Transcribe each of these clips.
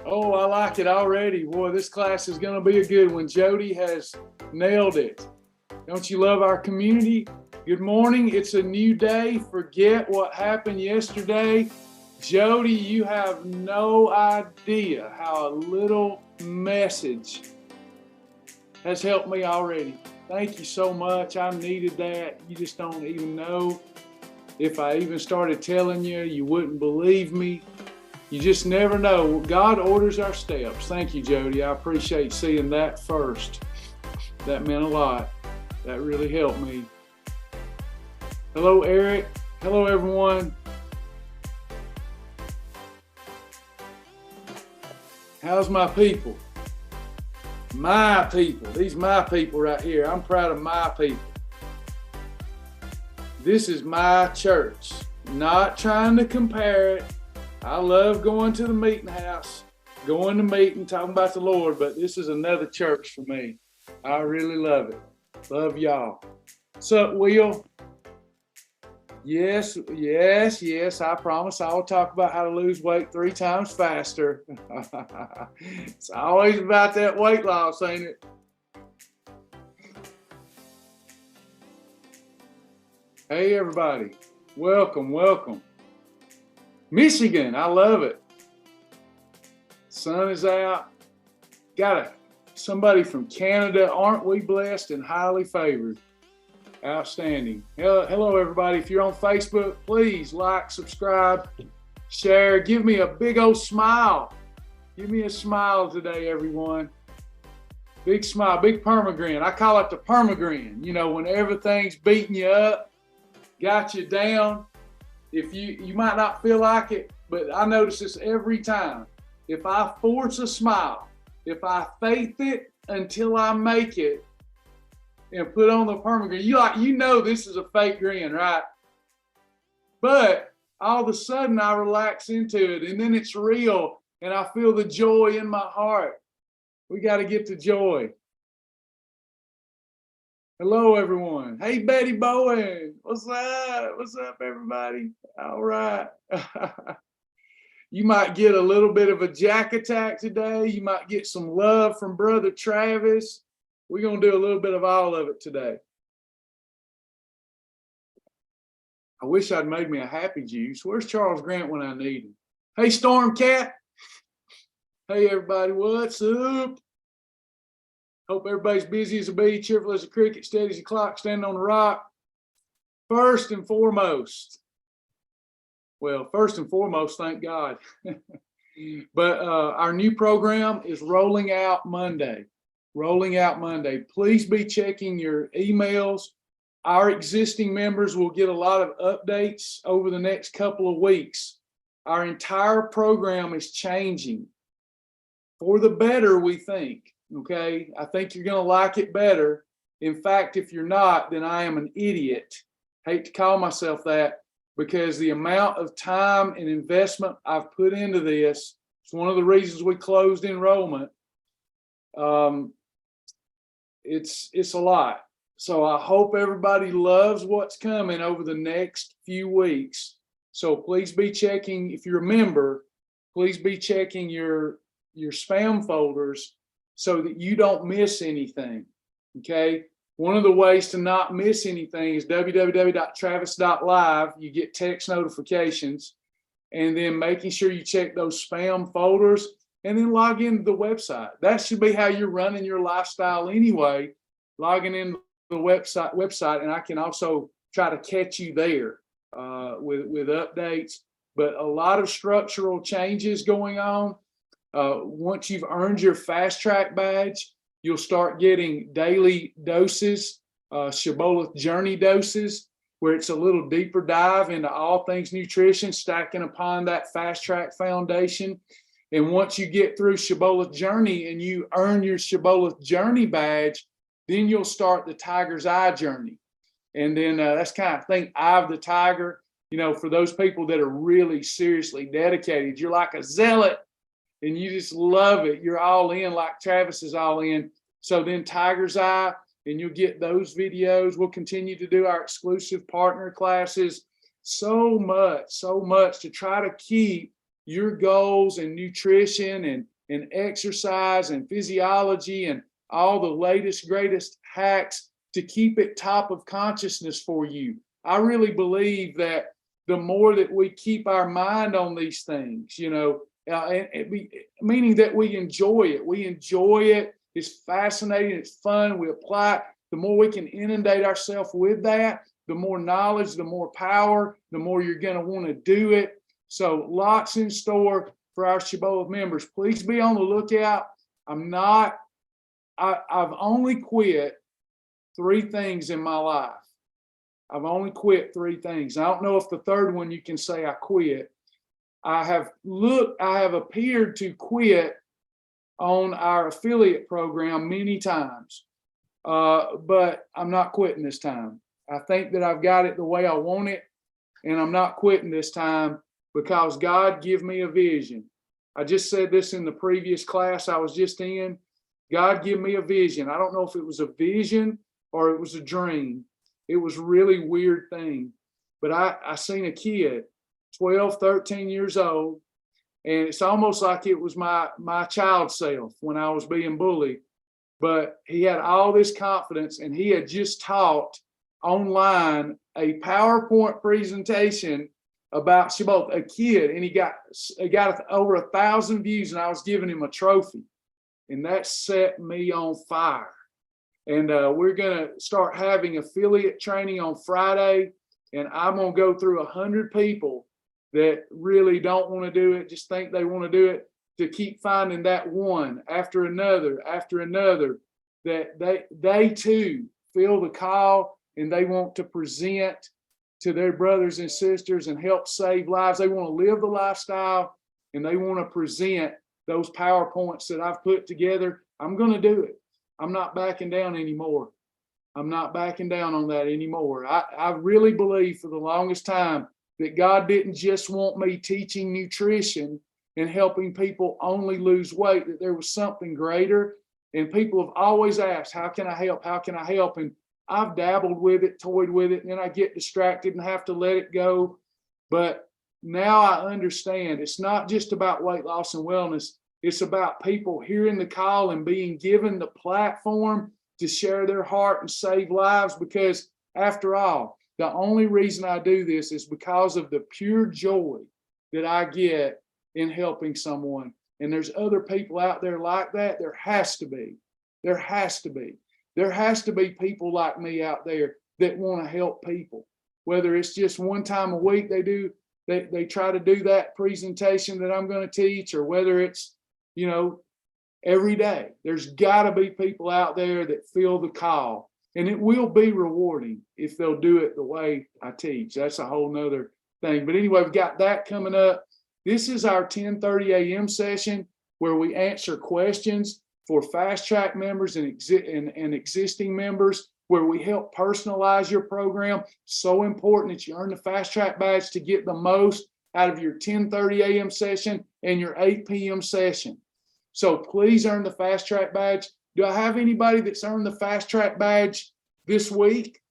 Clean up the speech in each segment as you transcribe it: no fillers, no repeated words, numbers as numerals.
Oh, I like it already. Boy, this class is going to be a good one. Jody has nailed it. Don't you love our community? Good morning. It's a new day. Forget what happened yesterday. Jody, you have no idea how a little message has helped me already. Thank you so much. I needed that. You just don't even know. If I even started telling you, you wouldn't believe me. You just never know. God orders our steps. Thank you, Jody. I appreciate seeing that first. That meant a lot. That really helped me. Hello, Eric. Hello, everyone. How's my people? My people. These my people right here. I'm proud of my people. This is my church. Not trying to compare it. I love going to the meeting house, going to meeting, talking about the Lord, but this is another church for me. I really love it. Love y'all. What's up, Will? Yes, I promise I will talk about how to lose weight 3 times faster. It's always about that weight loss, ain't it? Hey, everybody. Welcome. Michigan, I love it. Sun is out. Got somebody from Canada. Aren't we blessed and highly favored? Outstanding. Hello, everybody. If you're on Facebook, please like, subscribe, share. Give me a big old smile. Give me a smile today, everyone. Big smile, big permagrin. I call it the permagrin. You know, when everything's beating you up, got you down. If you might not feel like it, but I notice this every time. If I force a smile, if I faith it until I make it and put on the permagrin, you know this is a fake grin, right? But all of a sudden I relax into it and then it's real and I feel the joy in my heart. We got to get to joy. Hello, everyone. Hey, Betty Bowen. What's up? What's up, everybody? All right. You might get a little bit of a jack attack today. You might get some love from Brother Travis. We're going to do a little bit of all of it today. I wish I'd made me a happy juice. Where's Charles Grant when I need him? Hey, Storm Cat. Hey, everybody. What's up? Hope everybody's busy as a bee, cheerful as a cricket, steady as a clock, standing on the rock. First and foremost, thank God. But our new program is rolling out Monday. Please be checking your emails. Our existing members will get a lot of updates over the next couple of weeks. Our entire program is changing for the better, we think. Okay, I think you're going to like it better. In fact, if you're not, then I am an idiot. Hate to call myself that because the amount of time and investment I've put into this, it's one of the reasons we closed enrollment. It's a lot. So I hope everybody loves what's coming over the next few weeks. So please be checking, if you're a member, please be checking your spam folders so that you don't miss anything, okay? One of the ways to not miss anything is www.travis.live. You get text notifications, and then making sure you check those spam folders and then log into the website. That should be how you're running your lifestyle anyway, logging in the website, and I can also try to catch you there with updates. But a lot of structural changes going on. Once you've earned your fast track badge, you'll start getting daily doses, Shibboleth journey doses, where it's a little deeper dive into all things nutrition, stacking upon that fast track foundation. And once you get through Shibboleth journey and you earn your Shibboleth journey badge, then you'll start the Tiger's Eye journey. And then that's kind of think Eye of the Tiger, you know, for those people that are really seriously dedicated. You're like a zealot and you just love it. You're all in like Travis is all in. So then Tiger's Eye, and you'll get those videos. We'll continue to do our exclusive partner classes. So much to try to keep your goals and nutrition and and exercise and physiology and all the latest, greatest hacks to keep it top of consciousness for you. I really believe that the more that we keep our mind on these things, meaning that we enjoy it. It's fascinating. It's fun. We apply it. The more we can inundate ourselves with that, the more knowledge, the more power, the more you're going to want to do it. So lots in store for our Shibboleth members. Please be on the lookout. I've only quit 3 things in my life. I've only quit 3 things. I don't know if the third one you can say I quit. I have appeared to quit on our affiliate program many times, but I'm not quitting this time. I think that I've got it the way I want it, and I'm not quitting this time because God gave me a vision. I just said this in the previous class I was just in. God gave me a vision. I don't know if it was a vision or it was a dream. It was a really weird thing. But I seen a kid, 12, 13 years old, and it's almost like it was my child self when I was being bullied. But he had all this confidence, and he had just taught online a PowerPoint presentation about Shibboleth, a kid, and he got over 1,000 views, and I was giving him a trophy. And that set me on fire. And we're going to start having affiliate training on Friday. And I'm going to go through 100 people that really don't want to do it, just think they want to do it, to keep finding that one after another, that they too feel the call and they want to present to their brothers and sisters and help save lives. They want to live the lifestyle and they want to present those PowerPoints that I've put together. I'm going to do it. I'm not backing down anymore. I'm not backing down on that anymore. I really believe for the longest time that God didn't just want me teaching nutrition and helping people only lose weight, that there was something greater. And people have always asked, how can I help? How can I help? And I've dabbled with it, toyed with it, and then I get distracted and have to let it go. But now I understand it's not just about weight loss and wellness. It's about people hearing the call and being given the platform to share their heart and save lives. Because after all, the only reason I do this is because of the pure joy that I get in helping someone. And there's other people out there like that. There has to be. There has to be. There has to be people like me out there that want to help people. Whether it's just one time a week they try to do that presentation that I'm going to teach, or whether it's, every day. There's got to be people out there that feel the call, and it will be rewarding if they'll do it the way I teach. That's a whole nother thing. But anyway, we've got that coming up. This is our 10:30 a.m. session where we answer questions for fast track members and existing members, where we help personalize your program. So important that you earn the fast track badge to get the most out of your 10:30 a.m. session and your 8 p.m. session. So please earn the fast track badge. Do I have anybody that's earned the fast track badge this week?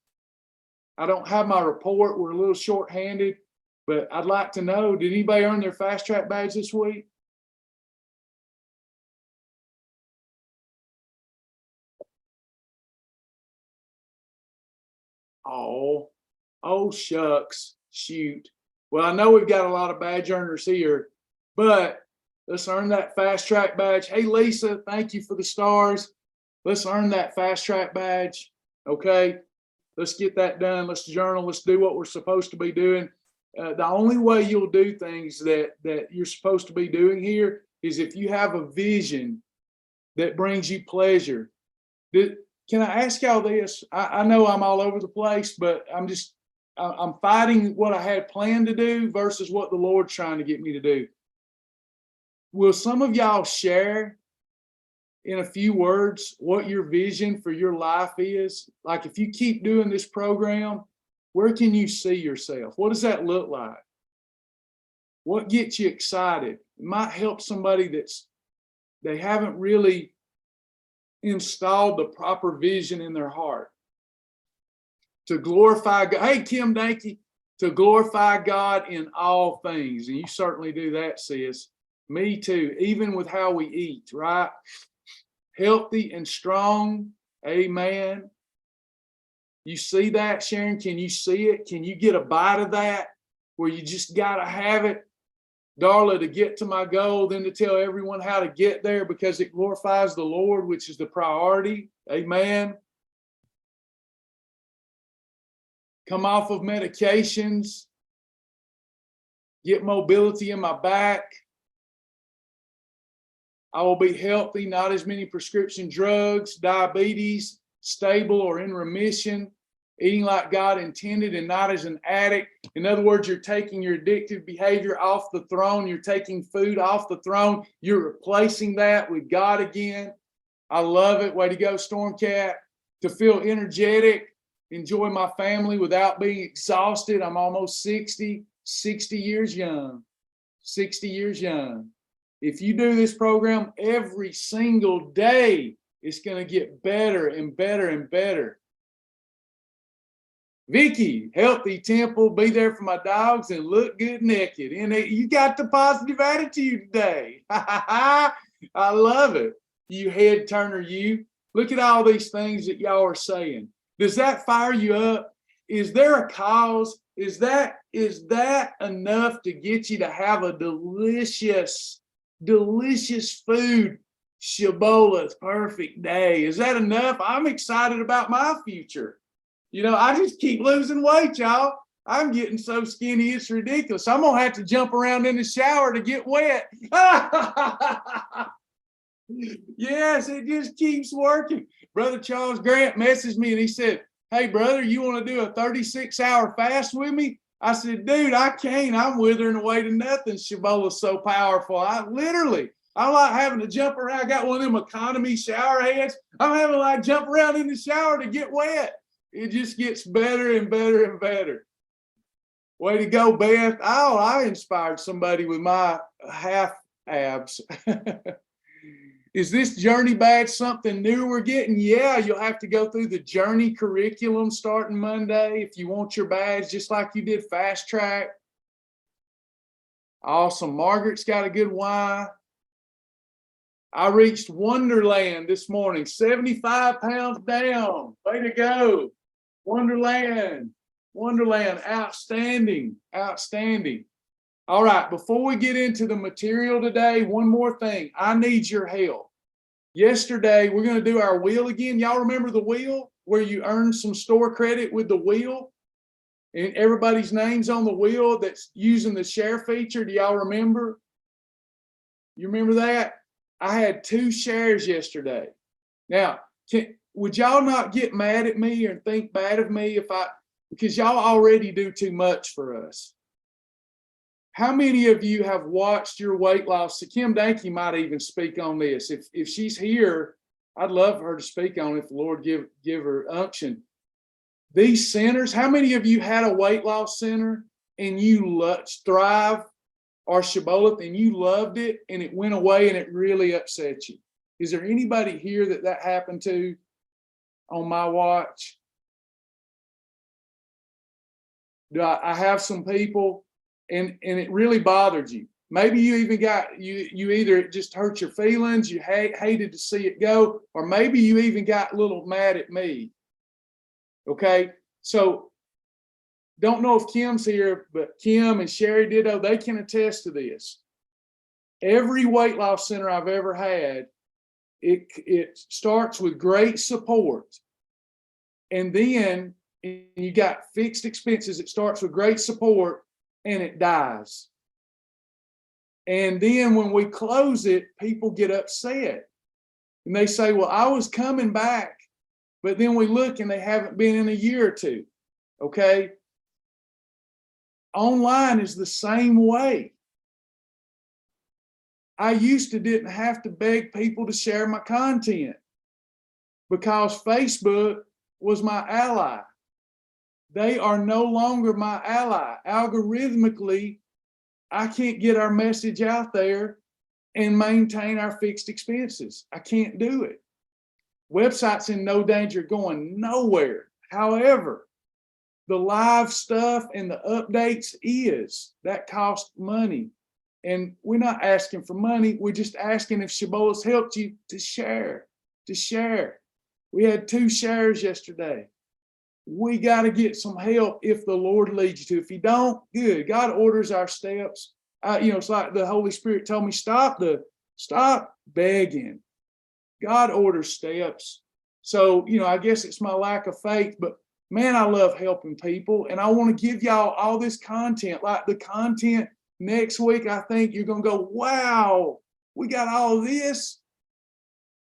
I don't have my report. We're a little short-handed, but I'd like to know, did anybody earn their fast track badge this week? Oh, shucks, shoot. Well, I know we've got a lot of badge earners here, but let's earn that fast track badge. Hey, Lisa, thank you for the stars. Let's earn that fast track badge. Okay, let's get that done. Let's journal. Let's do what we're supposed to be doing. The only way you'll do things that you're supposed to be doing here is if you have a vision that brings you pleasure. Can I ask y'all this? I know I'm all over the place, but I'm fighting what I had planned to do versus what the Lord's trying to get me to do. Will some of y'all share in a few words what your vision for your life is? Like, if you keep doing this program, where can you see yourself? What does that look like? What gets you excited? It might help somebody they haven't really installed the proper vision in their heart. To glorify God. Hey, Kim Danke, to glorify God in all things. And you certainly do that, sis. Me too. Even with how we eat, right? Healthy and strong. Amen. You see that, Sharon? Can you see it? Can you get a bite of that where you just got to have it? Darla, to get to my goal, then to tell everyone how to get there because it glorifies the Lord, which is the priority. Amen. Come off of medications. Get mobility in my back. I will be healthy, not as many prescription drugs, diabetes, stable or in remission, eating like God intended and not as an addict. In other words, you're taking your addictive behavior off the throne. You're taking food off the throne. You're replacing that with God again. I love it. Way to go, Stormcat. To feel energetic, enjoy my family without being exhausted. I'm almost 60 years young. 60 years young. If you do this program every single day, it's going to get better and better and better. Vicky, healthy temple, be there for my dogs and look good naked. And you got the positive attitude today. I love it. You head turner, you. Look at all these things that y'all are saying. Does that fire you up? Is there a cause? Is that enough to get you to have a delicious food, Shibboleth, perfect day? Is that enough? I'm excited about my future. You know, I just keep losing weight, y'all. I'm getting so skinny, it's ridiculous. I'm going to have to jump around in the shower to get wet. Yes, it just keeps working. Brother Charles Grant messaged me and he said, hey, brother, you want to do a 36-hour fast with me? I said, dude, I can't. I'm withering away to nothing. Shibboleth's so powerful. I like having to jump around. I got one of them economy shower heads. I'm having to like jump around in the shower to get wet. It just gets better and better and better. Way to go, Beth. Oh, I inspired somebody with my half abs. Is this journey badge something new we're getting? Yeah, you'll have to go through the journey curriculum starting Monday if you want your badge, just like you did fast track. Awesome. Margaret's got a good why. I reached Wonderland this morning, 75 pounds down. Way to go. Wonderland, outstanding. All right, before we get into the material today, one more thing. I need your help. Yesterday, we're going to do our wheel again. Y'all remember the wheel where you earn some store credit with the wheel? And everybody's name's on the wheel that's using the share feature. Do y'all remember? You remember that? I had 2 shares yesterday. Now, would y'all not get mad at me or think bad of me because y'all already do too much for us? How many of you have watched your weight loss? Kim Danke might even speak on this. If she's here, I'd love for her to speak on it if the Lord give her unction. These centers, how many of you had a weight loss center and you Thrive or Shibboleth and you loved it and it went away and it really upset you? Is there anybody here that happened to on my watch? I have some people and it really bothered you. Maybe you even got, you either it just hurt your feelings, you hated to see it go, or maybe you even got a little mad at me. Okay, so don't know if Kim's here, but Kim and Sherry Ditto, they can attest to this. Every weight loss center I've ever had, it starts with great support. And then you got fixed expenses. It starts with great support and it dies. And then when we close it, people get upset. And they say, well, I was coming back. But then we look and they haven't been in a year or two. Okay? Online is the same way. I used to didn't have to beg people to share my content because Facebook was my ally. They are no longer my ally. Algorithmically, I can't get our message out there and maintain our fixed expenses. I can't do it. Website's in no danger of going nowhere. However, the live stuff and the updates that costs money. And we're not asking for money. We're just asking if Shibboleth helped you to share, We had 2 shares yesterday. We got to get some help if the Lord leads you to. If you don't, good. God orders our steps. It's like the Holy Spirit told me, stop begging. God orders steps. So, I guess it's my lack of faith, but man, I love helping people. And I want to give y'all all this content, like the content next week. I think you're going to go, wow, we got all this.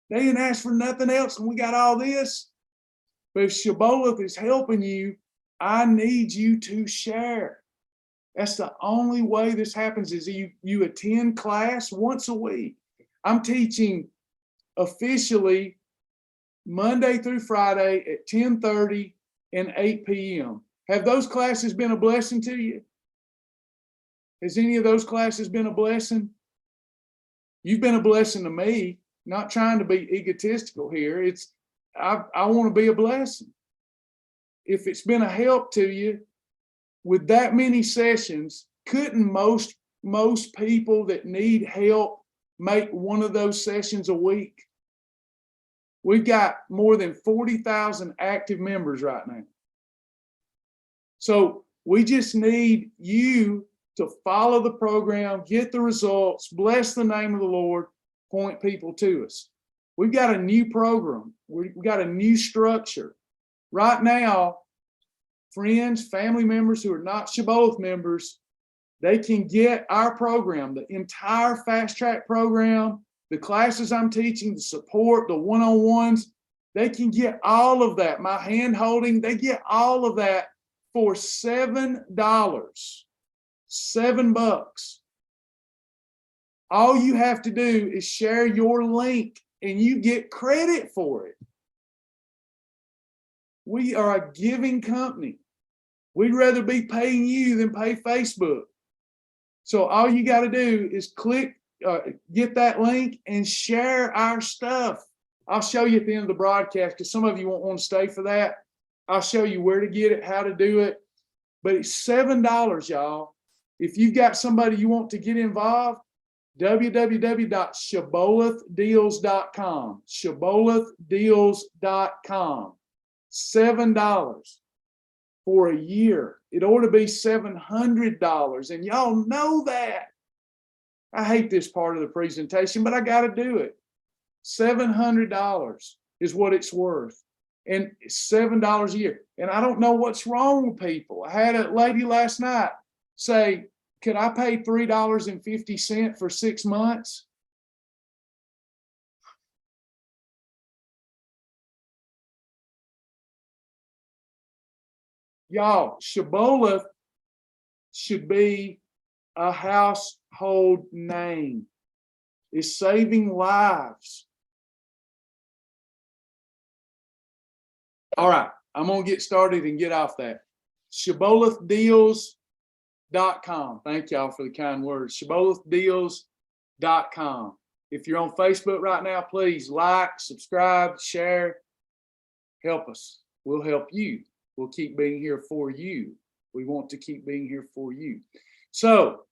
They didn't ask for nothing else and we got all this. But if Shibboleth is helping you, I need you to share. That's the only way this happens is you attend class once a week. I'm teaching officially Monday through Friday at 10:30 and 8 p.m. Have those classes been a blessing to you? Has any of those classes been a blessing? You've been a blessing to me. Not trying to be egotistical here. I want to be a blessing. If it's been a help to you with that many sessions, couldn't most people that need help make one of those sessions a week? We've got more than 40,000 active members right now. So we just need you to follow the program, get the results, bless the name of the Lord, point people to us. We've got a new program. We've got a new structure. Right now, friends, family members who are not Shibboleth members, they can get our program, the entire Fast Track program, the classes I'm teaching, the support, the one-on-ones. They can get all of that. My hand holding, they get all of that for $7. $7. All you have to do is share your link and you get credit for it. We are a giving company. We'd rather be paying you than pay Facebook. So all you got to do is get that link and share our stuff. I'll show you at the end of the broadcast because some of you won't want to stay for that. I'll show you where to get it, how to do it. But it's $7, y'all. If you've got somebody you want to get involved, www.shibbolethdeals.com. Shibbolethdeals.com. $7 for a year. It ought to be $700. And y'all know that. I hate this part of the presentation, but I got to do it. $700 is what it's worth. And it's $7 a year. And I don't know what's wrong with people. I had a lady last night say, could I pay $3.50 for 6 months? Y'all, Shibboleth should be a household name. It's saving lives. All right, I'm going to get started and get off that. ShibbolethDeals.com. Thank y'all for the kind words. ShibbolethDeals.com. If you're on Facebook right now, please like, subscribe, share. Help us. We'll help you. We'll keep being here for you. We want to keep being here for you. So,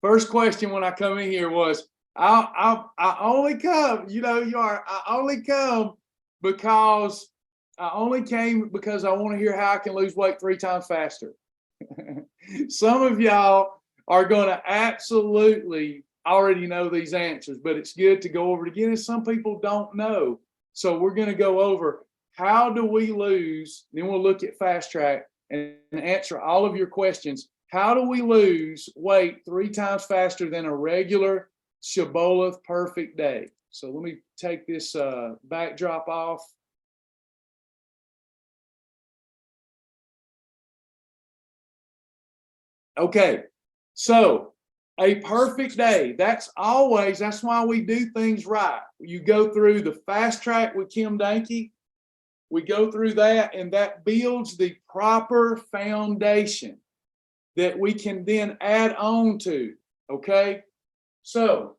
first question when I come in here was, I only come, I only come because I only came because I want to hear how I can lose weight 3 times faster. Some of y'all are going to absolutely already know these answers, but it's good to go over it again. And some people don't know. So we're going to go over how do we lose, then we'll look at Fast Track and answer all of your questions. How do we lose weight 3 times faster than a regular Shibboleth perfect day? So let me take this backdrop off. Okay, so a perfect day, that's why we do things right. You go through the Fast Track with Kim Dankey. We go through that, and that builds the proper foundation that we can then add on to, okay? So,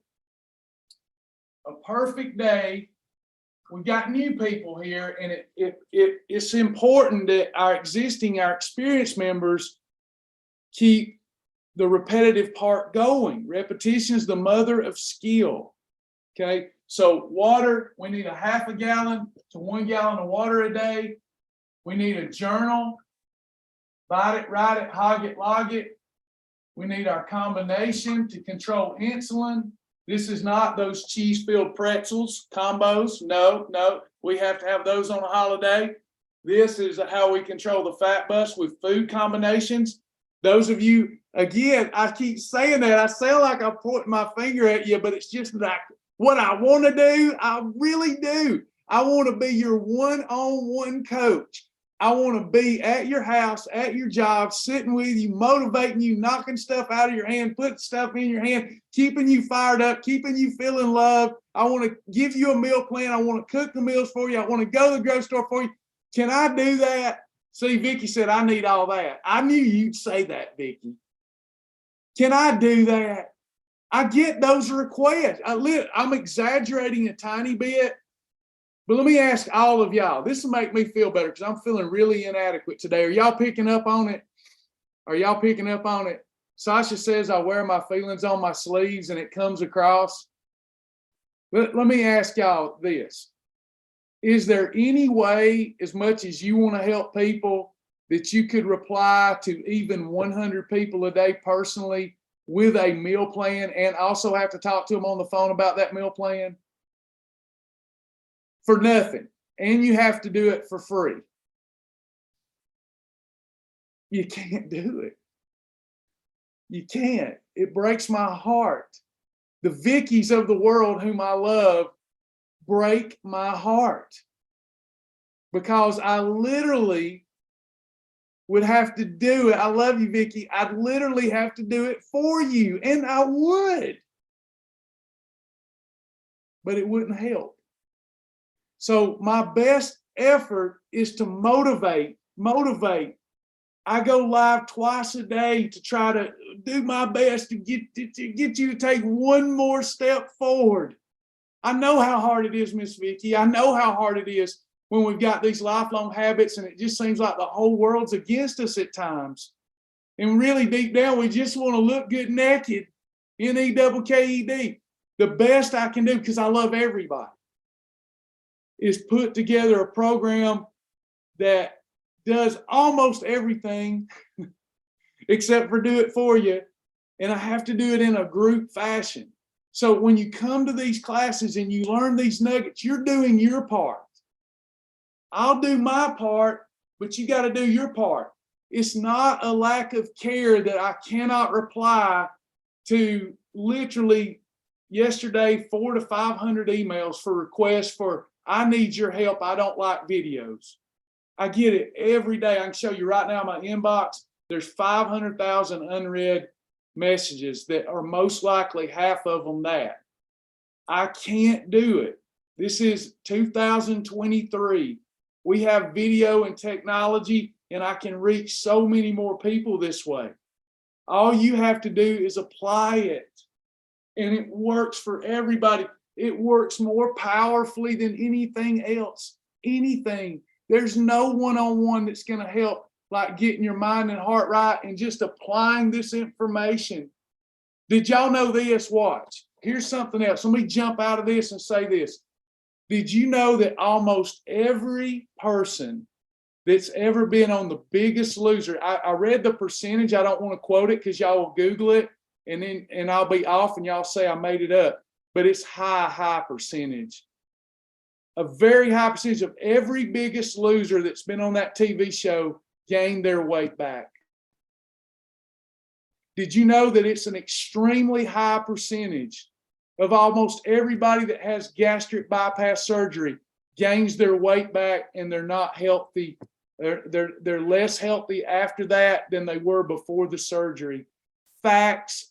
a perfect day, we've got new people here, and it's important that our experienced members keep the repetitive part going. Repetition is the mother of skill. Okay, so water, we need a half a gallon to 1 gallon of water a day. We need a journal, bite it, write it, hog it, log it. We need our combination to control insulin. This is not those cheese-filled pretzels combos. No, no, we have to have those on a holiday. This is how we control the fat bus with food combinations. Those of you, again, I keep saying that. I sound like I'm pointing my finger at you, but it's just like what I want to do. I really do. I want to be your one-on-one coach. I want to be at your house, at your job, sitting with you, motivating you, knocking stuff out of your hand, putting stuff in your hand, keeping you fired up, keeping you feeling loved. I want to give you a meal plan. I want to cook the meals for you. I want to go to the grocery store for you. Can I do that? See, Vicky said, I need all that. I knew you'd say that, Vicky. Can I do that? I get those requests. I'm exaggerating a tiny bit. But let me ask all of y'all, this will make me feel better because I'm feeling really inadequate today. Are y'all picking up on it? Are y'all picking up on it? Sasha says I wear my feelings on my sleeves and it comes across. Let me ask y'all this. Is there any way, as much as you want to help people, that you could reply to even 100 people a day personally with a meal plan and also have to talk to them on the phone about that meal plan? For nothing, and you have to do it for free. You can't do it. You can't. It breaks my heart. The Vickies of the world whom I love break my heart because I literally would have to do it. I love you, Vicky. I'd literally have to do it for you, and I would, but it wouldn't help. So my best effort is to motivate. I go live twice a day to try to do my best to get you to take one more step forward. I know how hard it is, Miss Vicky. I know how hard it is when we've got these lifelong habits and it just seems like the whole world's against us at times. And really deep down, we just want to look good naked, NEKKED. The best I can do, because I love everybody, is put together a program that does almost everything except for do it for you. And I have to do it in a group fashion. So when you come to these classes and you learn these nuggets, you're doing your part. I'll do my part, but you got to do your part. It's not a lack of care that I cannot reply to literally yesterday 400 to 500 emails for requests for I need your help. I don't like videos. I get it every day. I can show you right now in my inbox. There's 500,000 unread messages that are most likely half of them that. I can't do it. This is 2023. We have video and technology, and I can reach so many more people this way. All you have to do is apply it, and it works for everybody. It works more powerfully than anything else. Anything. There's no one-on-one that's going to help like getting your mind and heart right and just applying this information. Did y'all know this? Watch. Here's something else. Let me jump out of this and say this. Did you know that almost every person that's ever been on The Biggest Loser, I read the percentage. I don't want to quote it because y'all will Google it and I'll be off and y'all say I made it up. But it's high percentage. A very high percentage of every Biggest Loser that's been on that TV show gained their weight back. Did you know that it's an extremely high percentage of almost everybody that has gastric bypass surgery gains their weight back and they're not healthy? They're less healthy after that than they were before the surgery. Facts.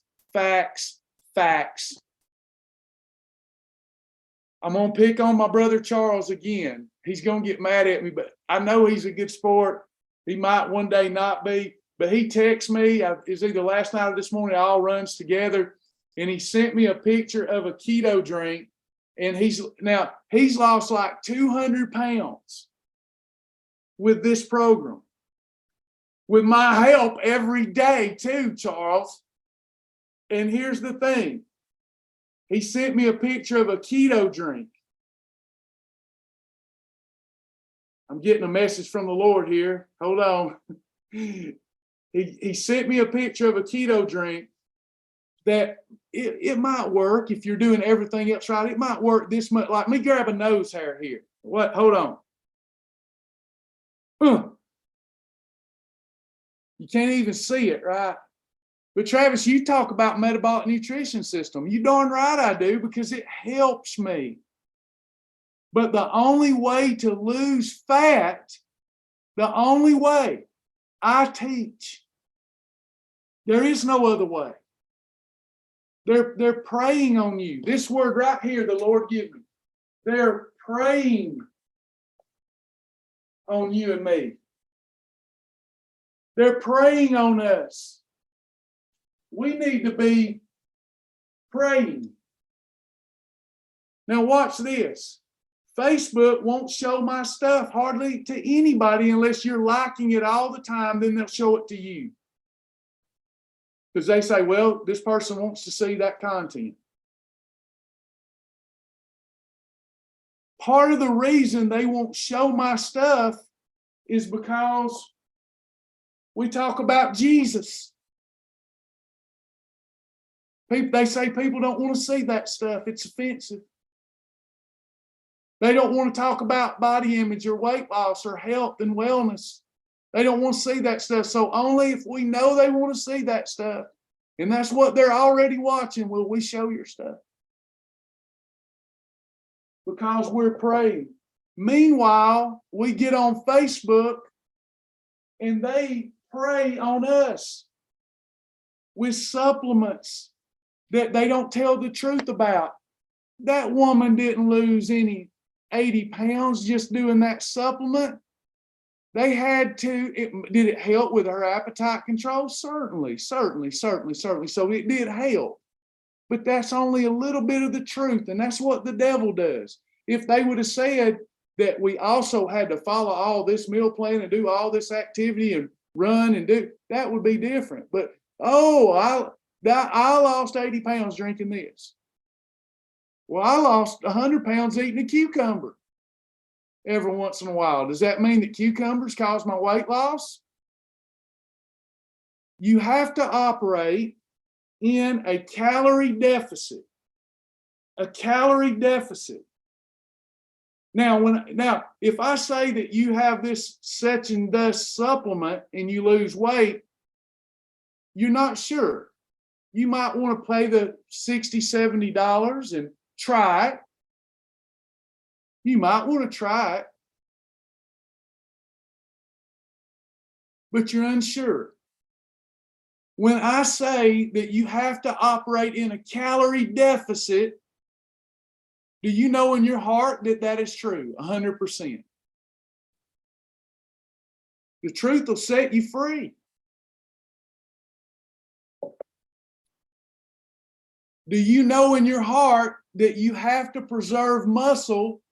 I'm going to pick on my brother Charles again. He's going to get mad at me, but I know he's a good sport. He might one day not be, but he texts me. It was either last night or this morning, it all runs together. And he sent me a picture of a keto drink. And he's lost like 200 pounds with this program. With my help every day too, Charles. And here's the thing. He sent me a picture of a keto drink. I'm getting a message from the Lord here. Hold on. He sent me a picture of a keto drink that it might work if you're doing everything else right. It might work this much. Like me grab a nose hair here. What? Hold on. You can't even see it, right? But Travis, you talk about metabolic nutrition system. You darn right I do, because it helps me. But the only way to lose fat, the only way I teach, there is no other way. They're preying on you. This word right here, the Lord gave me. They're preying on you and me. They're preying on us. We need to be praying. Now watch this. Facebook won't show my stuff hardly to anybody unless you're liking it all the time, then they'll show it to you. Because they say, well, this person wants to see that content. Part of the reason they won't show my stuff is because we talk about Jesus. They say people don't want to see that stuff. It's offensive. They don't want to talk about body image or weight loss or health and wellness. They don't want to see that stuff. So only if we know they want to see that stuff, and that's what they're already watching, will we show your stuff. Because we're praying. Meanwhile, we get on Facebook and they prey on us with supplements that they don't tell the truth about. That woman didn't lose any 80 pounds just doing that supplement. They had to. Did it help with her appetite control? Certainly. So it did help. But that's only a little bit of the truth, and that's what the devil does. If they would have said that we also had to follow all this meal plan and do all this activity and run and do, that would be different. But, I lost 80 pounds drinking this. Well, I lost 100 pounds eating a cucumber every once in a while. Does that mean that cucumbers cause my weight loss? You have to operate in a calorie deficit. A calorie deficit. Now, if I say that you have this such and thus supplement and you lose weight, you're not sure. You might want to pay the $60, $70 and try it. You might want to try it. But you're unsure. When I say that you have to operate in a calorie deficit, do you know in your heart that that is true? 100%. The truth will set you free. Do you know in your heart that you have to preserve muscle,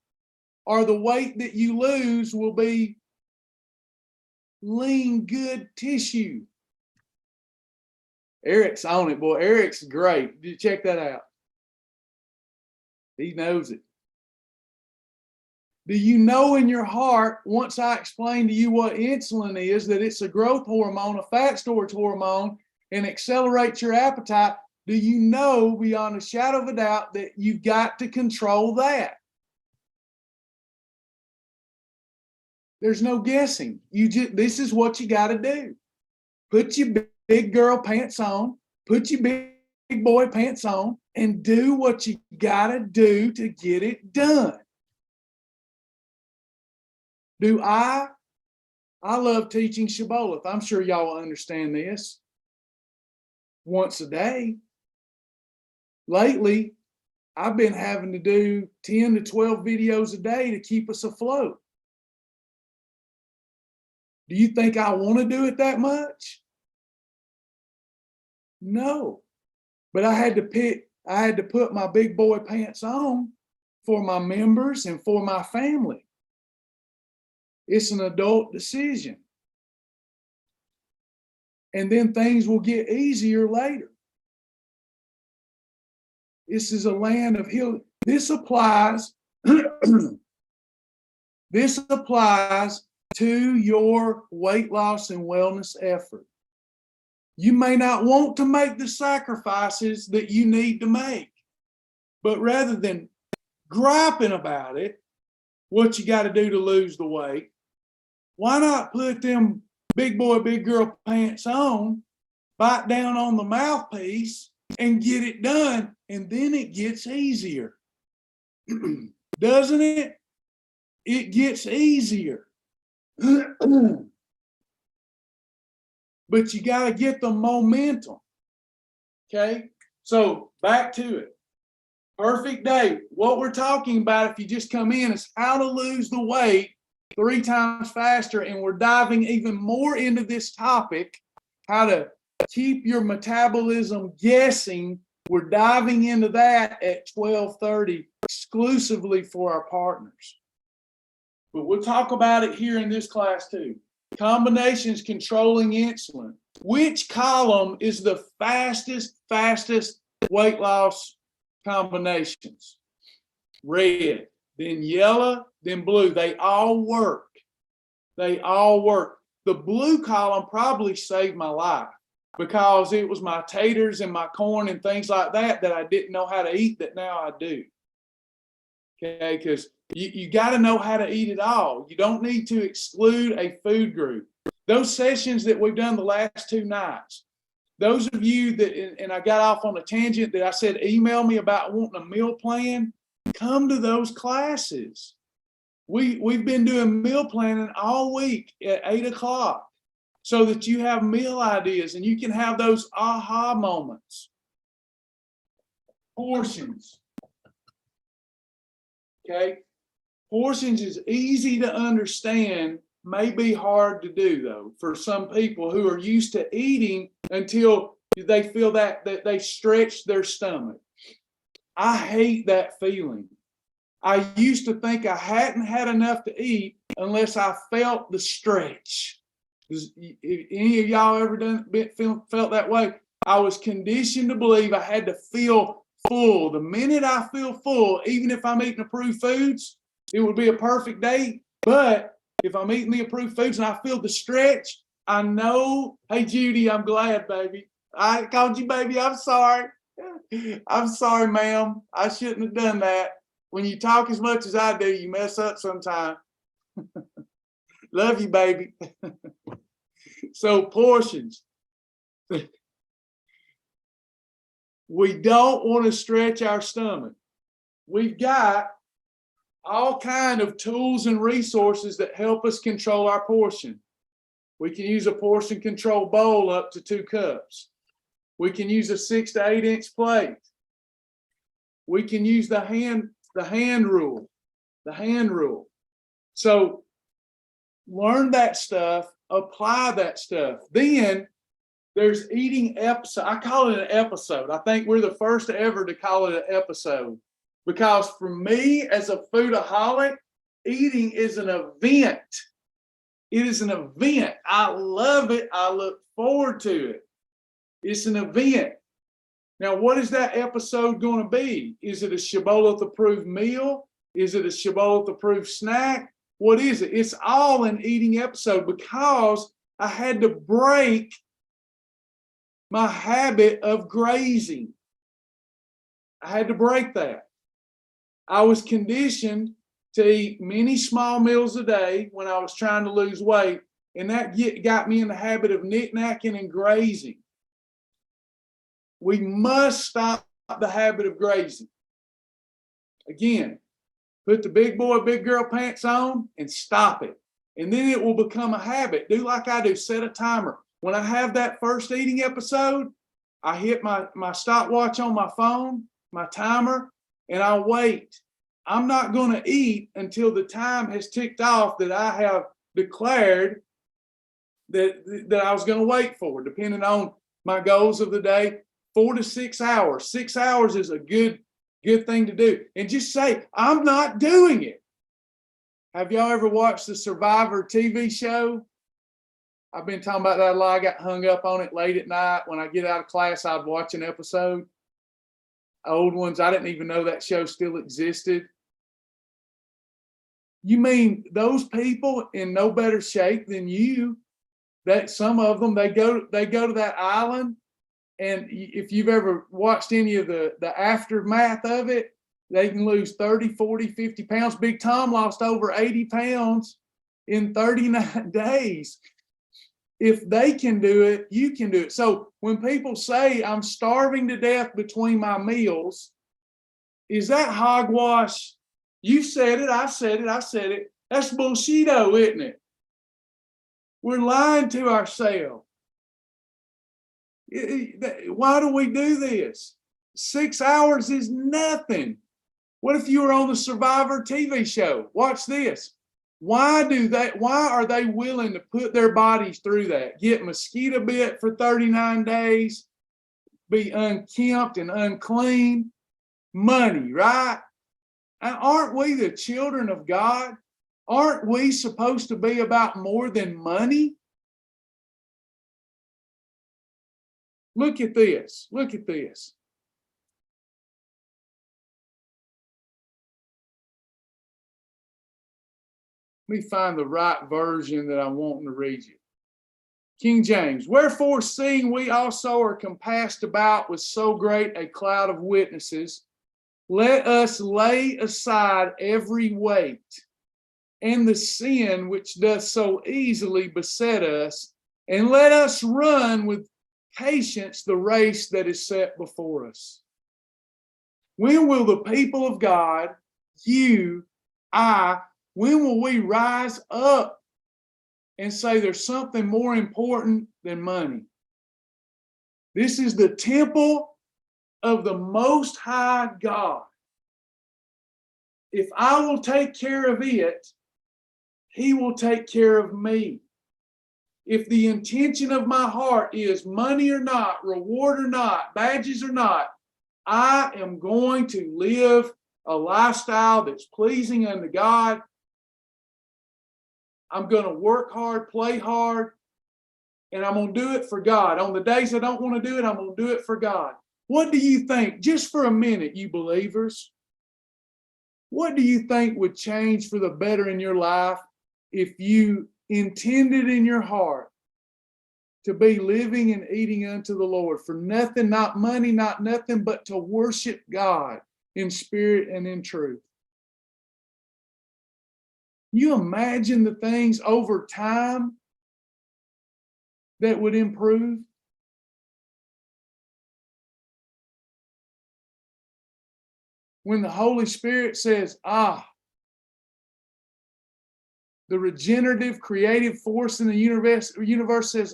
or the weight that you lose will be lean, good tissue? Eric's on it, boy. Eric's great. Did you check that out? He knows it. Do you know in your heart, once I explain to you what insulin is, that it's a growth hormone, a fat storage hormone, and accelerates your appetite? Do you know beyond a shadow of a doubt that you've got to control that? There's no guessing. This is what you got to do. Put your big girl pants on, put your big boy pants on, and do what you got to do to get it done. I love teaching Shibboleth. I'm sure y'all understand this. Once a day. Lately, I've been having to do 10 to 12 videos a day to keep us afloat. Do you think I want to do it that much? No. But I had to put my big boy pants on for my members and for my family. It's an adult decision. And then things will get easier later. This is a land of healing. This applies, this applies to your weight loss and wellness effort. You may not want to make the sacrifices that you need to make, but rather than griping about it, what you got to do to lose the weight, why not put them big boy, big girl pants on, bite down on the mouthpiece, and get it done, and then it gets easier. Doesn't it? It gets easier. But you got to get the momentum. Okay? So back to it. Perfect day. What we're talking about, if you just come in, is how to lose the weight 3 times faster. And we're diving even more into this topic, how to keep your metabolism guessing. We're diving into that at 12:30 exclusively for our partners. But we'll talk about it here in this class too. Combinations controlling insulin. Which column is the fastest weight loss combinations? Red, then yellow, then blue. They all work. They all work. The blue column probably saved my life because it was my taters and my corn and things like that I didn't know how to eat that now I do. Okay, because you got to know how to eat it all. You don't need to exclude a food group. Those sessions that we've done the last 2 nights, those of you that, and I got off on a tangent that I said, email me about wanting a meal plan, come to those classes. We've been doing meal planning all week at 8 o'clock so that you have meal ideas and you can have those aha moments. Portions. Okay. Portions is easy to understand, may be hard to do though for some people who are used to eating until they feel that they stretch their stomach. I hate that feeling. I used to think I hadn't had enough to eat unless I felt the stretch. If any of y'all ever felt that way? I was conditioned to believe I had to feel full. The minute I feel full, even if I'm eating approved foods, it would be a perfect day. But if I'm eating the approved foods and I feel the stretch, I know, hey, Judy, I'm glad, baby. I called you baby. I'm sorry. I'm sorry, ma'am. I shouldn't have done that. When you talk as much as I do, you mess up sometime. Love you, baby. So portions. We don't want to stretch our stomach. We've got all kinds of tools and resources that help us control our portion. We can use a portion control bowl up to 2 cups. We can use a 6 to 8 inch plate. We can use the hand rule. So learn that stuff, apply that stuff. Then there's eating episode. I call it an episode. I think we're the first ever to call it an episode. Because for me, as a foodaholic, eating is an event. It is an event. I love it. I look forward to it. It's an event. Now, what is that episode going to be? Is it a Shibboleth approved meal? Is it a Shibboleth approved snack? What is it? It's all an eating episode because I had to break my habit of grazing. I had to break that. I was conditioned to eat many small meals a day when I was trying to lose weight, and that got me in the habit of knick-knacking and grazing. We must stop the habit of grazing. Again, put the big boy, big girl pants on and stop it. And then it will become a habit. Do like I do, set a timer. When I have that first eating episode, I hit my stopwatch on my phone, my timer, and I wait. I'm not going to eat until the time has ticked off that I have declared that I was going to wait for, depending on my goals of the day. 4 to 6 hours. 6 hours is a good thing to do. And just say, I'm not doing it. Have y'all ever watched the Survivor TV show? I've been talking about that a lot. I got hung up on it late at night. When I get out of class, I'd watch an episode. old ones. I didn't even know that show still existed. You mean those people in no better shape than you, that some of them, they go to that island, and if you've ever watched any of the aftermath of it, they can lose 30, 40, 50 pounds. Big Tom lost over 80 pounds in 39 days. If they can do it, you can do it. So when people say I'm starving to death between my meals, is that hogwash? You said it, I said it. That's bullshito, isn't it? We're lying to ourselves. Why do we do this? 6 hours is nothing. What if you were on the Survivor TV show? Watch this. Why are they willing to put their bodies through that? Get mosquito bit for 39 days, be unkempt and unclean? Money, right? And aren't we the children of God? Aren't we supposed to be about more than money? Look at this. Look at this. Let me find the right version that I'm wanting to read you. King James. Wherefore, seeing we also are compassed about with so great a cloud of witnesses, let us lay aside every weight and the sin which doth so easily beset us, and let us run with patience the race that is set before us. When will the people of God, you, I, when will we rise up and say there's something more important than money? This is the temple of the Most High God. If I will take care of it, He will take care of me. If the intention of my heart is money or not, reward or not, badges or not, I am going to live a lifestyle that's pleasing unto God. I'm going to work hard, play hard, and I'm going to do it for God. On the days I don't want to do it, I'm going to do it for God. What do you think, just for a minute, you believers, what do you think would change for the better in your life if you intended in your heart to be living and eating unto the Lord for nothing, not money, not nothing, but to worship God in spirit and in truth? You imagine the things over time that would improve? When the Holy Spirit says, the regenerative, creative force in the universe says,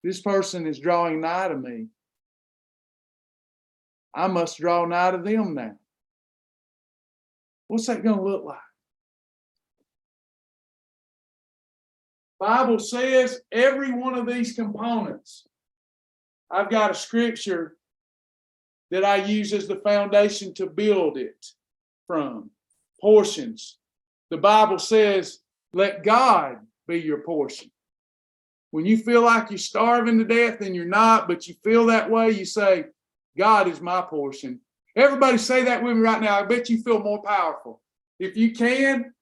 this person is drawing nigh to me. I must draw nigh to them now. What's that going to look like? Bible says every one of these components. I've got a scripture that I use as the foundation to build it from. Portions. The Bible says, let God be your portion. When you feel like you're starving to death and you're not, but you feel that way, you say, God is my portion. Everybody say that with me right now. I bet you feel more powerful. If you can,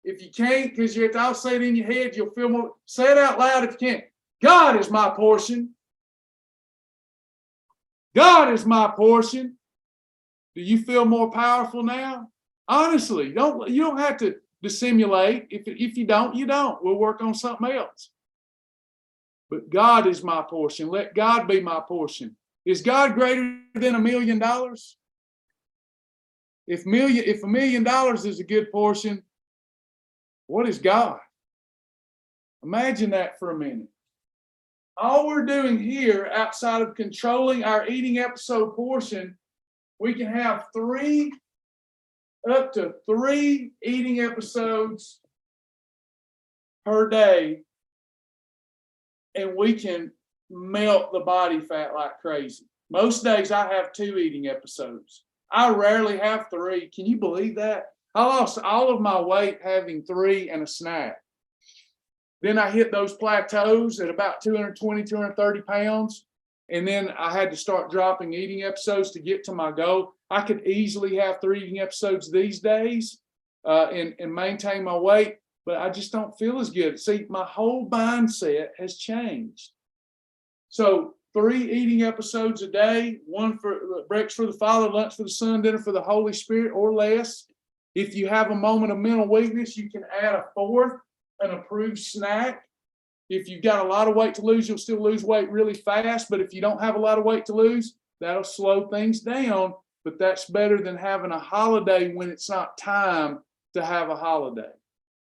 if you can't, because I'll say it in your head, you'll feel more. Say it out loud if you can. God is my portion. God is my portion. Do you feel more powerful now? Honestly, you don't have to dissimulate. If you don't, you don't. We'll work on something else. But God is my portion. Let God be my portion. Is God greater than $1 million? If $1 million is a good portion, what is God? Imagine that for a minute. All we're doing here, outside of controlling our eating episode portion, we can have up to three eating episodes per day, and we can melt the body fat like crazy. Most days I have 2 eating episodes. I rarely have 3. Can you believe that? I lost all of my weight having 3 and a snack. Then I hit those plateaus at about 220, 230 pounds. And then I had to start dropping eating episodes to get to my goal. I could easily have 3 eating episodes these days and maintain my weight, but I just don't feel as good. See, my whole mindset has changed. So 3 eating episodes a day, 1 for breakfast for the Father, lunch for the Son, dinner for the Holy Spirit, or less. If you have a moment of mental weakness, you can add a 4th, an approved snack. If you've got a lot of weight to lose, you'll still lose weight really fast. But if you don't have a lot of weight to lose, that'll slow things down. But that's better than having a holiday when it's not time to have a holiday.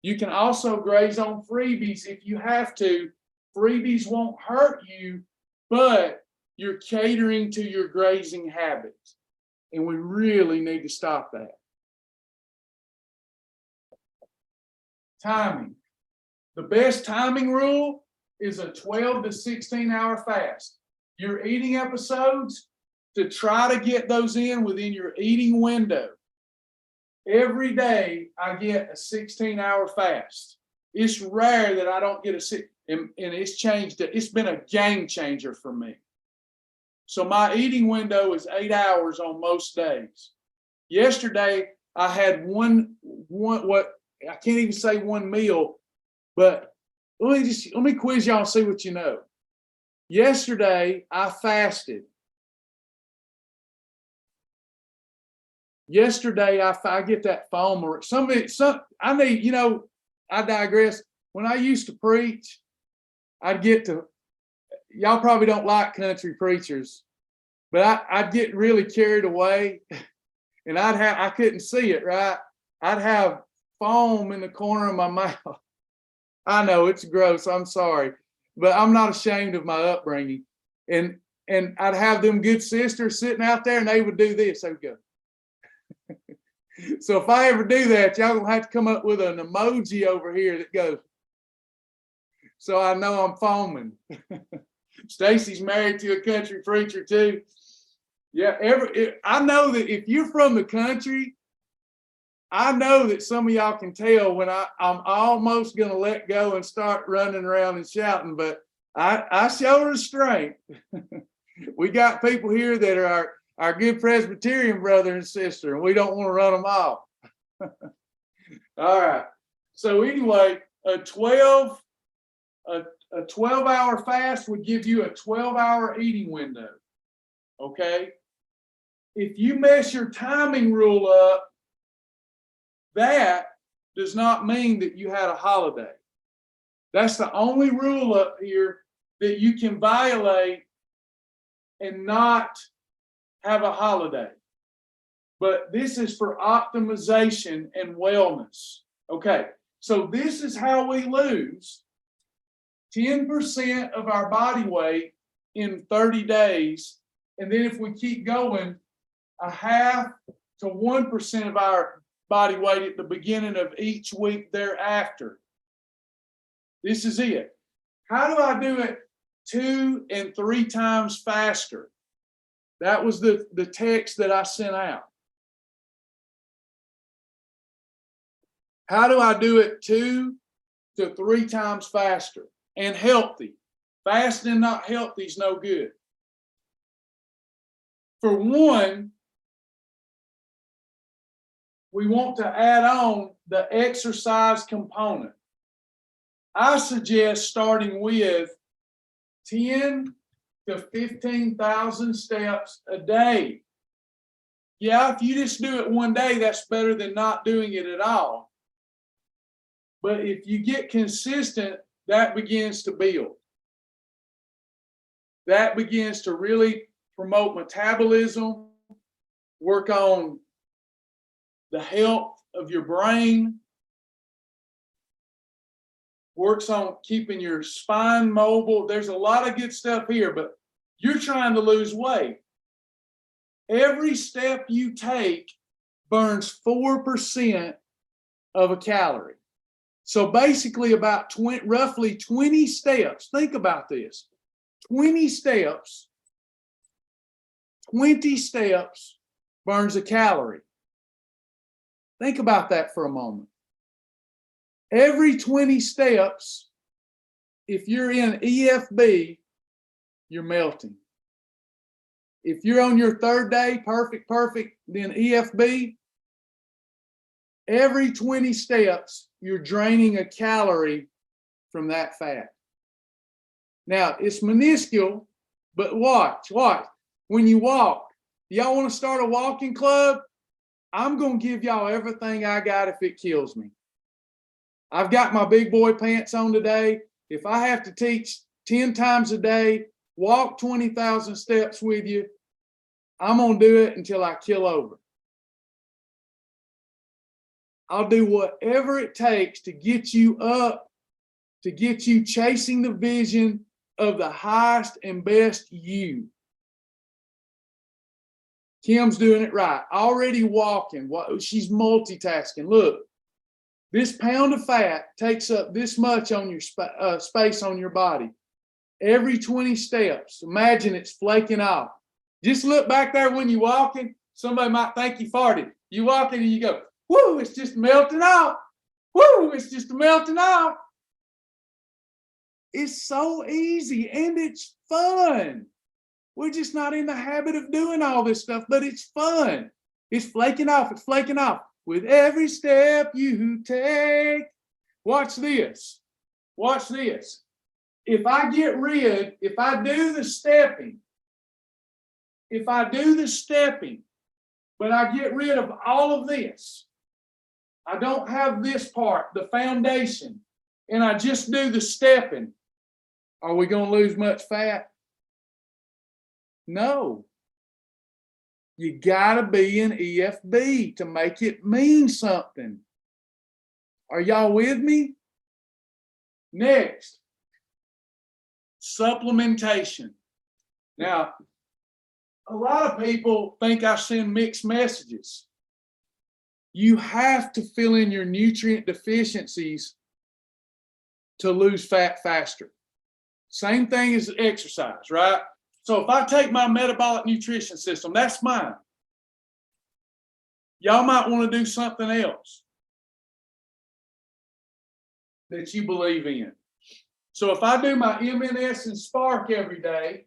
You can also graze on freebies if you have to. Freebies won't hurt you, but you're catering to your grazing habits. And we really need to stop that. Timing. The best timing rule is a 12 to 16 hour fast. Your eating episodes, to try to get those in within your eating window. Every day I get a 16-hour fast. It's rare that I don't get and it's changed. It's been a game changer for me. So my eating window is 8 hours on most days. Yesterday I had one what I can't even say one meal, but let me quiz y'all and see what you know. Yesterday I fasted. Yesterday I get that foam or I need, I digress. When I used to preach, I'd get to, y'all probably don't like country preachers, but I'd get really carried away and I couldn't see it, right? I'd have foam in the corner of my mouth. I know it's gross, I'm sorry, but I'm not ashamed of my upbringing. And I'd have them good sisters sitting out there and they would do this, they would go. So if I ever do that, y'all gonna have to come up with an emoji over here that goes, so I know I'm foaming. Stacy's married to a country preacher too. Yeah, I know that if you're from the country, I know that some of y'all can tell when I'm almost gonna let go and start running around and shouting, but I show restraint. We got people here that are our good Presbyterian brother and sister, and we don't want to run them off. All right. So anyway, a 12-hour fast would give you a 12-hour eating window. Okay. If you mess your timing rule up, that does not mean that you had a holiday. That's the only rule up here that you can violate and not have a holiday. But this is for optimization and wellness. Okay, so this is how we lose 10% of our body weight in 30 days. And then if we keep going, 0.5 to 1% of our body weight at the beginning of each week thereafter. This is it. How do I do it 2 and 3 times faster? That was the text that I sent out. How do I do it 2 to 3 times faster and healthy? Fast and not healthy is no good. For one, we want to add on the exercise component. I suggest starting with 10 to 15,000 steps a day. Yeah, if you just do it one day, that's better than not doing it at all. But if you get consistent, that begins to build. That begins to really promote metabolism, work on the health of your brain, works on keeping your spine mobile. There's a lot of good stuff here, but you're trying to lose weight. Every step you take burns 4% of a calorie. So basically about roughly 20 steps. Think about this. 20 steps burns a calorie. Think about that for a moment. Every 20 steps, if you're in EFB, you're melting. If you're on your third day, perfect, then EFB, every 20 steps, you're draining a calorie from that fat. Now, it's minuscule, but watch. When you walk, y'all want to start a walking club? I'm going to give y'all everything I got if it kills me. I've got my big boy pants on today. If I have to teach 10 times a day, walk 20,000 steps with you, I'm going to do it until I kill over. I'll do whatever it takes to get you up, to get you chasing the vision of the highest and best you. Kim's doing it right. Already walking. She's multitasking. Look, this pound of fat takes up this much on your space on your body. Every 20 steps, imagine it's flaking off. Just look back there when you're walking. Somebody might think you farted. You walking and you go, whoo, it's just melting off. Whoo, it's just melting off. It's so easy and it's fun. We're just not in the habit of doing all this stuff, but it's fun. It's flaking off. It's flaking off. With every step you take. Watch this. Watch this. If I do the stepping, but I get rid of all of this, I don't have this part, the foundation, and I just do the stepping, are we going to lose much fat? No. You got to be an EFB to make it mean something. Are y'all with me? Next, supplementation. Now, a lot of people think I send mixed messages. You have to fill in your nutrient deficiencies to lose fat faster. Same thing as exercise, right? So if I take my metabolic nutrition system, that's mine. Y'all might want to do something else that you believe in. So if I do my MNS and Spark every day,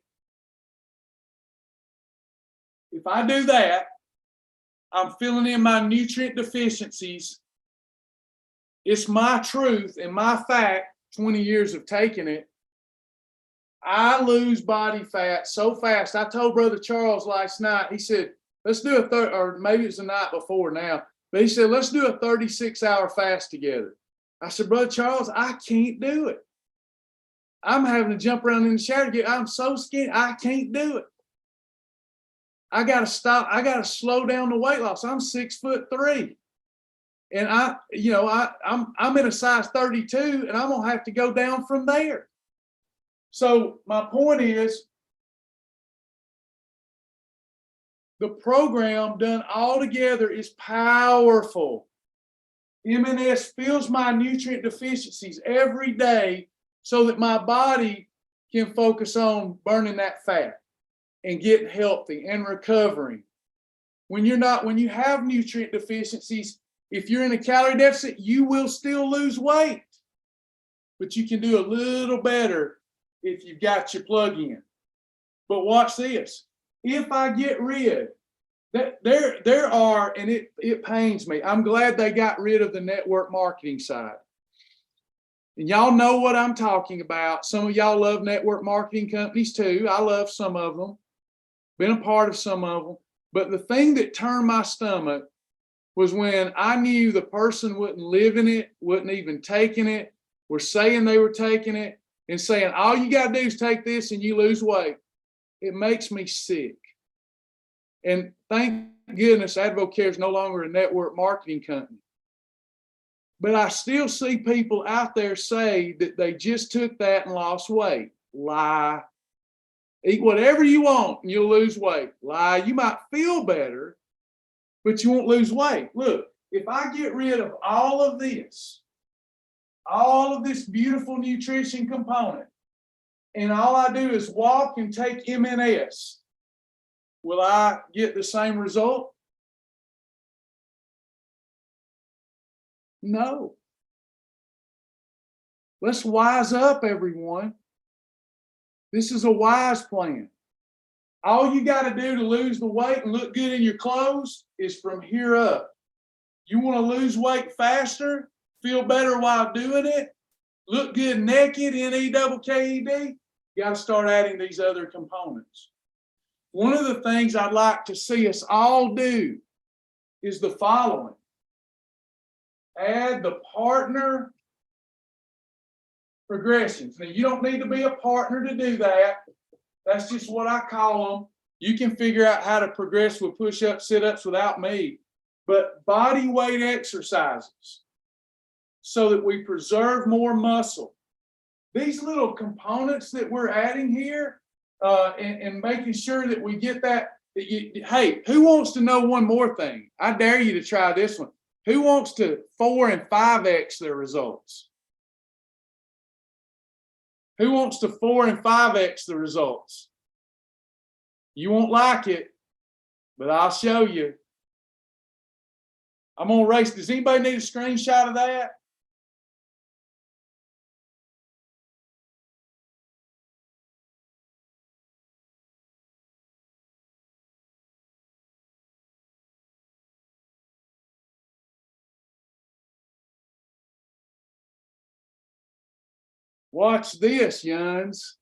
if I do that, I'm filling in my nutrient deficiencies. It's my truth and my fact, 20 years of taking it. I lose body fat so fast. I told Brother Charles last night, he said, let's do or maybe it's the night before now, but he said, let's do a 36-hour fast together. I said, Brother Charles, I can't do it. I'm having to jump around in the shower to get, I'm so skinny, I can't do it. I got to stop. I got to slow down the weight loss. I'm 6'3". And I'm in a size 32 and I'm going to have to go down from there. So my point is, the program done all together is powerful. MNS fills my nutrient deficiencies every day so that my body can focus on burning that fat and getting healthy and recovering. When you have nutrient deficiencies, if you're in a calorie deficit, you will still lose weight, but you can do a little better if you've got your plug in. But watch this. If I get rid, there are, and it pains me, I'm glad they got rid of the network marketing side. And y'all know what I'm talking about. Some of y'all love network marketing companies too. I love some of them, been a part of some of them. But the thing that turned my stomach was when I knew the person wasn't living it, wasn't even taking it, were saying they were taking it, and saying, all you got to do is take this and you lose weight. It makes me sick. And thank goodness Advocare is no longer a network marketing company. But I still see people out there say that they just took that and lost weight. Lie. Eat whatever you want and you'll lose weight. Lie. You might feel better, but you won't lose weight. Look, if I get rid of all of this beautiful nutrition component, and all I do is walk and take MNS, will I get the same result? No. Let's wise up, everyone. This is a wise plan. All you got to do to lose the weight and look good in your clothes is from here up. You want to lose weight faster, feel better while doing it, look good naked, NEKKED, you got to start adding these other components. One of the things I'd like to see us all do is the following. Add the partner progressions. Now, you don't need to be a partner to do that. That's just what I call them. You can figure out how to progress with push-ups, sit-ups without me. But body weight exercises so that we preserve more muscle. These little components that we're adding here and making sure that we get that. Hey, who wants to know one more thing? I dare you to try this one. Who wants to 4 and 5x their results? Who wants to 4 and 5x the results? You won't like it, but I'll show you. I'm going to race. Does anybody need a screenshot of that? Watch this, Yuns.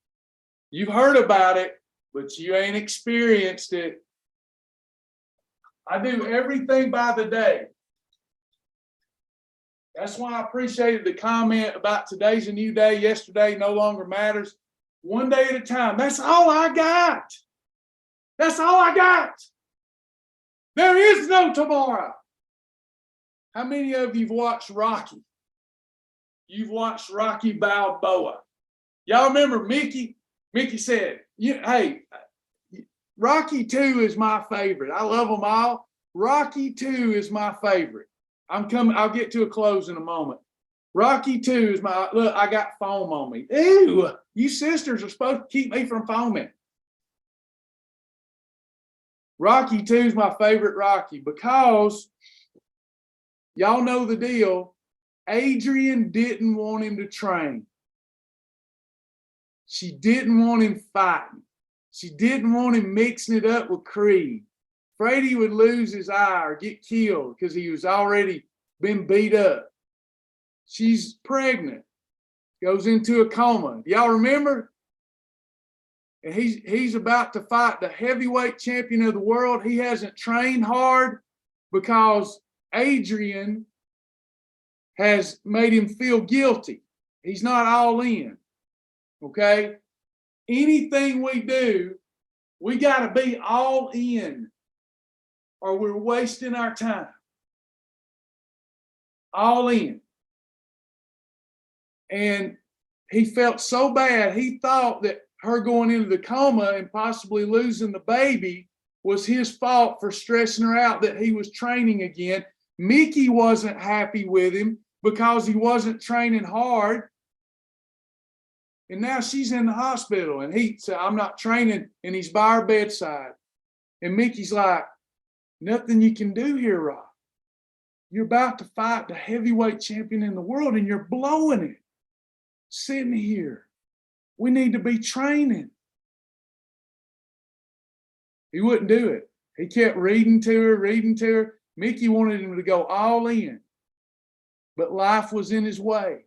You've heard about it, but you ain't experienced it. I do everything by the day. That's why I appreciated the comment about today's a new day, yesterday no longer matters. One day at a time. That's all I got. That's all I got. There is no tomorrow. How many of you've watched Rocky? You've watched Rocky Balboa. Y'all remember Mickey? Mickey said, hey, Rocky 2 is my favorite. I love them all. Rocky 2 is my favorite. I'll get to a close in a moment. Rocky 2 is my, look, I got foam on me. Ew, you sisters are supposed to keep me from foaming. Rocky 2 is my favorite Rocky because y'all know the deal. Adrian didn't want him to train. She didn't want him fighting. She didn't want him mixing it up with Creed. Afraid he would lose his eye or get killed because he was already been beat up. She's pregnant, goes into a coma. Y'all remember? And he's about to fight the heavyweight champion of the world. He hasn't trained hard because Adrian has made him feel guilty. He's not all in. Okay? Anything we do, we got to be all in or we're wasting our time. All in. And he felt so bad, he thought that her going into the coma and possibly losing the baby was his fault for stressing her out that he was training again. Mickey wasn't happy with him because he wasn't training hard. And now she's in the hospital and he said, I'm not training, and he's by her bedside. And Mickey's like, nothing you can do here, Rob. You're about to fight the heavyweight champion in the world and you're blowing it. Sitting here. We need to be training. He wouldn't do it. He kept reading to her. Mickey wanted him to go all in. But life was in his way.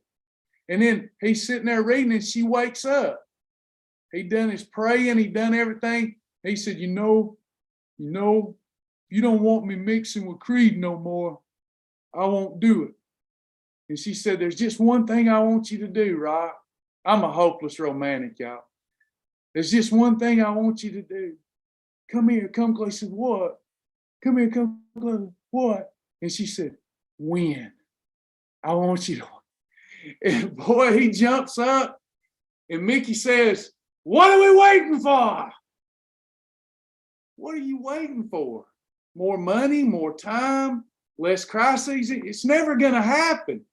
And then he's sitting there reading and she wakes up. He done his praying, he done everything. He said, you know, you don't want me mixing with Creed no more. I won't do it. And she said, there's just one thing I want you to do, Rob. I'm a hopeless romantic, y'all. There's just one thing I want you to do. Come here, come close. He said, what? Come here, come close. What? And she said, win. I want you to win. And boy, he jumps up and Mickey says, what are we waiting for? What are you waiting for? More money, more time, less crises? It's never going to happen.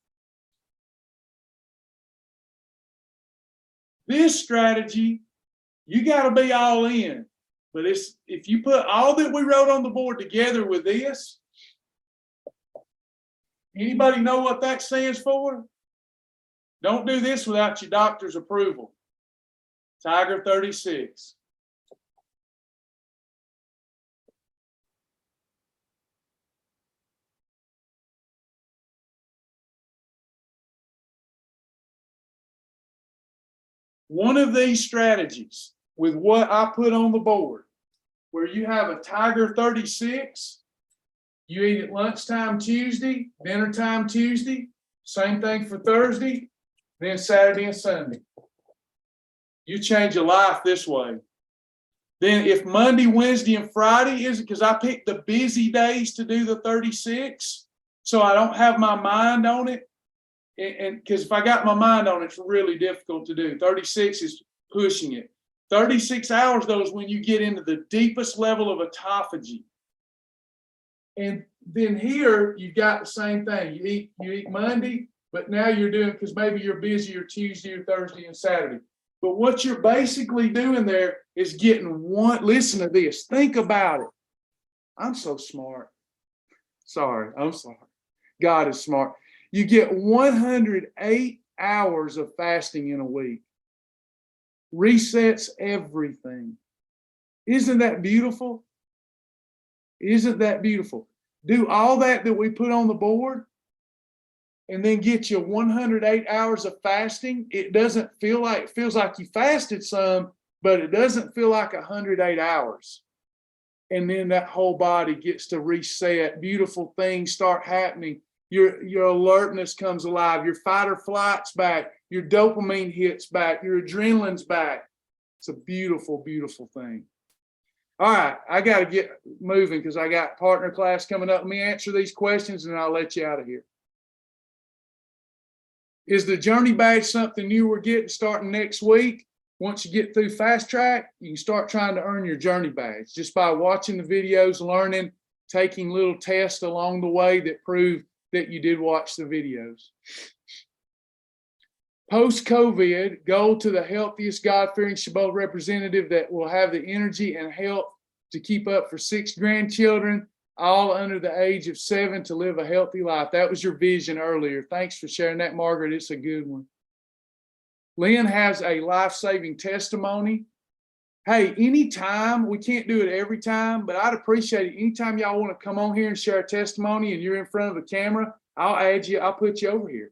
This strategy, you got to be all in. But if you put all that we wrote on the board together with this, anybody know what that stands for? Don't do this without your doctor's approval. Tiger 36. One of these strategies with what I put on the board, where you have a Tiger 36, you eat at lunchtime Tuesday, dinner time Tuesday, same thing for Thursday, then Saturday and Sunday. You change your life this way. Then if Monday, Wednesday, and Friday is, because I picked the busy days to do the 36, so I don't have my mind on it. And because if I got my mind on it, it's really difficult to do. 36 is pushing it. 36 hours, though, is when you get into the deepest level of autophagy. And then here, you've got the same thing. You eat Monday, but now you're doing, because maybe you're busier Tuesday or Thursday and Saturday. But what you're basically doing there is getting one, listen to this, think about it. I'm so smart. Sorry, I'm sorry. God is smart. You get 108 hours of fasting in a week. Resets everything. Isn't that beautiful? Isn't that beautiful? Do all that we put on the board and then get you 108 hours of fasting. It doesn't feel like, it feels like you fasted some, but it doesn't feel like 108 hours. And then that whole body gets to reset. Beautiful things start happening. Your alertness comes alive. Your fight or flight's back. Your dopamine hits back. Your adrenaline's back. It's a beautiful, beautiful thing. All right, I got to get moving because I got partner class coming up. Let me answer these questions and I'll let you out of here. Is the Journey Badge something new we're getting starting next week? Once you get through Fast Track, you can start trying to earn your Journey Badge just by watching the videos, learning, taking little tests along the way that prove that you did watch the videos. Post-COVID, goal to the healthiest God-fearing Shibboleth representative that will have the energy and health to keep up for 6 grandchildren, all under the age of 7, to live a healthy life. That was your vision earlier. Thanks for sharing that, Margaret. It's a good one. Lynn has a life-saving testimony. Hey, anytime, we can't do it every time, but I'd appreciate it. Anytime y'all want to come on here and share a testimony and you're in front of a camera, I'll add you. I'll put you over here.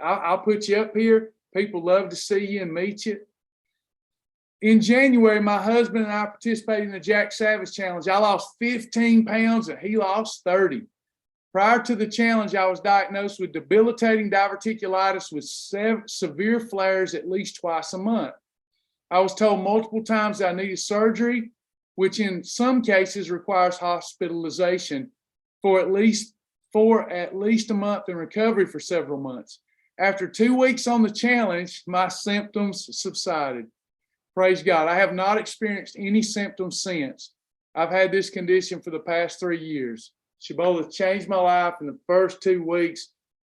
I'll put you up here. People love to see you and meet you. In January, my husband and I participated in the Jack Savage Challenge. I lost 15 pounds and he lost 30. Prior to the challenge, I was diagnosed with debilitating diverticulitis with severe flares at least twice a month. I was told multiple times that I needed surgery, which in some cases requires hospitalization for at least a month and recovery for several months. After 2 weeks on the challenge, my symptoms subsided. Praise God. I have not experienced any symptoms since. I've had this condition for the past 3 years. Shibboleth changed my life in the first 2 weeks.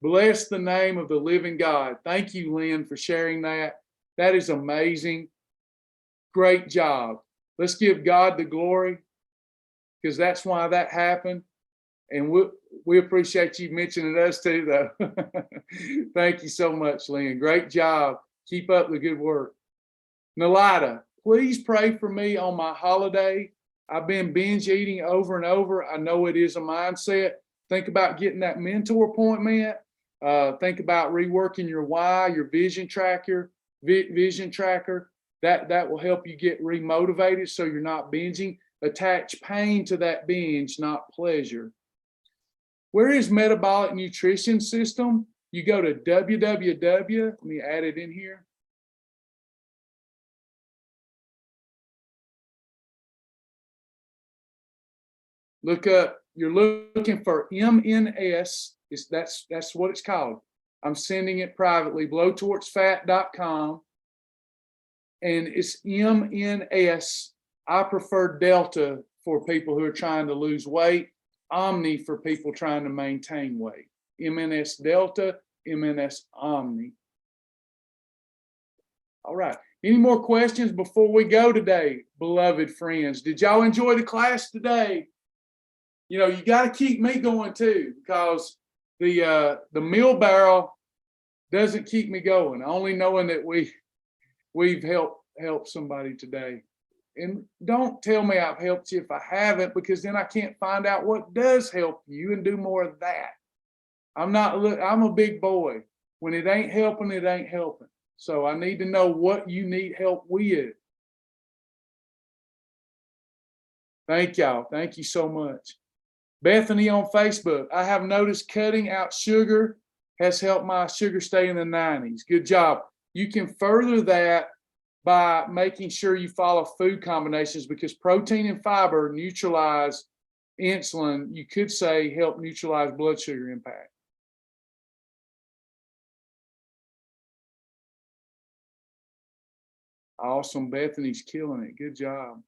Bless the name of the living God. Thank you, Lynn, for sharing that. That is amazing. Great job. Let's give God the glory because that's why that happened. And we appreciate you mentioning us too, though. Thank you so much, Lynn. Great job. Keep up the good work. Nalida, please pray for me on my holiday. I've been binge eating over and over. I know it is a mindset. Think about getting that mentor appointment. Think about reworking your why, your vision tracker. That will help you get remotivated so you're not binging. Attach pain to that binge, not pleasure. Where is metabolic nutrition system? You go to www. Let me add it in here. Look up, you're looking for MNS. That's what it's called. I'm sending it privately, blowtorchfat.com. And it's MNS. I prefer Delta for people who are trying to lose weight, Omni for people trying to maintain weight. MNS Delta, MNS Omni. All right. Any more questions before we go today, beloved friends? Did y'all enjoy the class today? You know, you got to keep me going too, because the meal barrel doesn't keep me going. Only knowing that we've helped somebody today. And don't tell me I've helped you if I haven't, because then I can't find out what does help you and do more of that. I'm a big boy. When it ain't helping, it ain't helping. So I need to know what you need help with. Thank y'all. Thank you so much. Bethany on Facebook. I have noticed cutting out sugar has helped my sugar stay in the 90s. Good job. You can further that by making sure you follow food combinations, because protein and fiber neutralize insulin. You could say help neutralize blood sugar impact. Awesome. Bethany's killing it. Good job.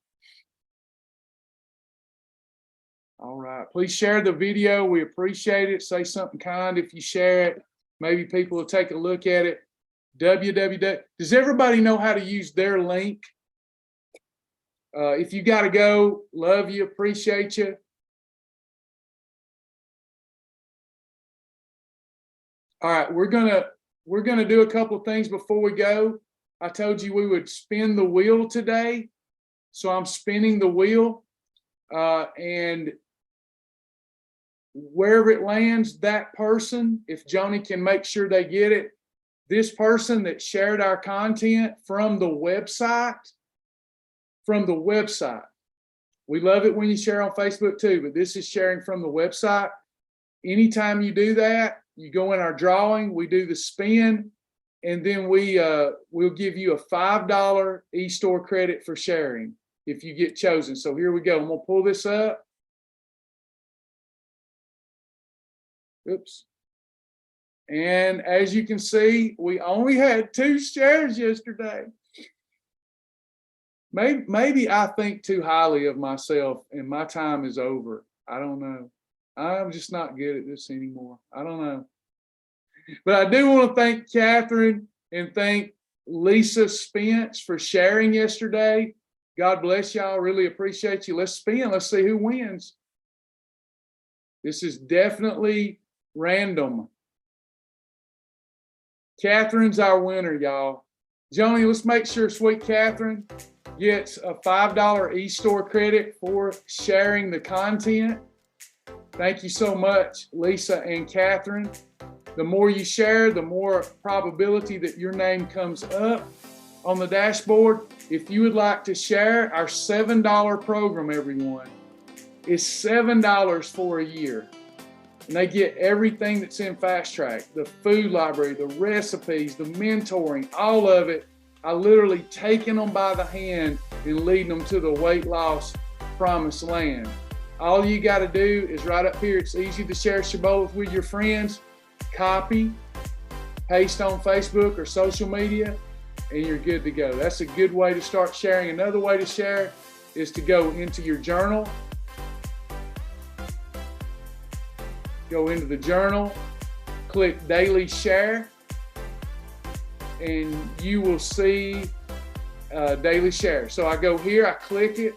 All right. Please share the video. We appreciate it. Say something kind if you share it. Maybe people will take a look at it. www. Does everybody know how to use their link? If you got to go, love you, appreciate you. All right, we're gonna do a couple of things before we go. I told you we would spin the wheel today, so I'm spinning the wheel, and wherever it lands, that person, if Joni can make sure they get it, this person that shared our content from the website, we love it when you share on Facebook too, but this is sharing from the website. Anytime you do that, you go in our drawing, we do the spin, and then we'll give you a $5 eStore credit for sharing if you get chosen. So here we go. I'm gonna pull this up. Oops. And as you can see, we only had 2 shares yesterday. Maybe I think too highly of myself and my time is over. I don't know. I'm just not good at this anymore. I don't know. But I do want to thank Catherine and thank Lisa Spence for sharing yesterday. God bless y'all. Really appreciate you. Let's spin. Let's see who wins. This is definitely random. Catherine's our winner, y'all. Joni, let's make sure Sweet Catherine gets a $5 eStore credit for sharing the content. Thank you so much, Lisa and Catherine. The more you share, the more probability that your name comes up on the dashboard. If you would like to share our $7 program, everyone, is $7 for a year. And they get everything that's in Fast Track, the food library, the recipes, the mentoring, all of it. I literally taking them by the hand and leading them to the weight loss promised land. All you got to do is right up here. It's easy to share Shibboleth with your friends. Copy, paste on Facebook or social media, and you're good to go. That's a good way to start sharing. Another way to share is to go into your journal. Go into the journal, click daily share, and you will see daily share. So I go here, I click it.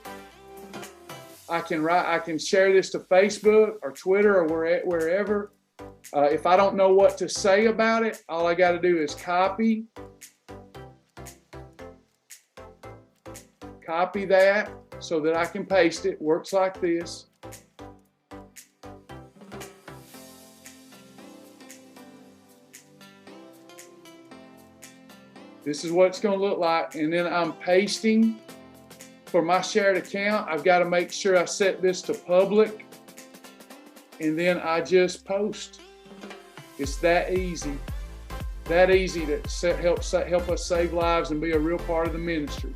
I can share this to Facebook or Twitter or wherever. If I don't know what to say about it, all I got to do is copy that so that I can paste it. Works like this. This is what it's going to look like. And then I'm pasting for my shared account. I've got to make sure I set this to public. And then I just post. It's that easy. That easy to help us save lives and be a real part of the ministry.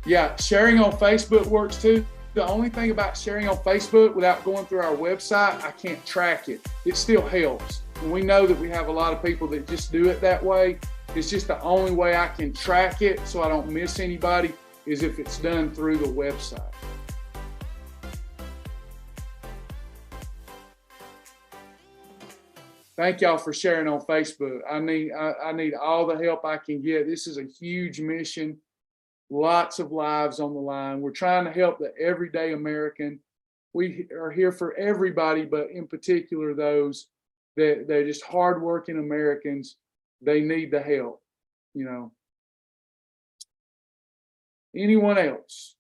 Yeah, sharing on Facebook works too. The only thing about sharing on Facebook without going through our website, I can't track it. It still helps. And we know that we have a lot of people that just do it that way. It's just the only way I can track it so I don't miss anybody is if it's done through the website. Thank y'all for sharing on Facebook. I need all the help I can get. This is a huge mission. Lots of lives on the line. We're trying to help the everyday American. We are here for everybody, but in particular those that they're just hardworking Americans. They need the help, you know. Anyone else?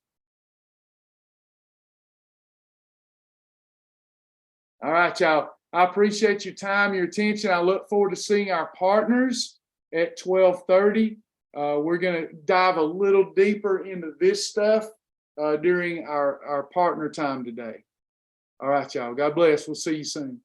All right, y'all. I appreciate your time, your attention. I look forward to seeing our partners at 12:30. We're going to dive a little deeper into this stuff during our partner time today. All right, y'all. God bless. We'll see you soon.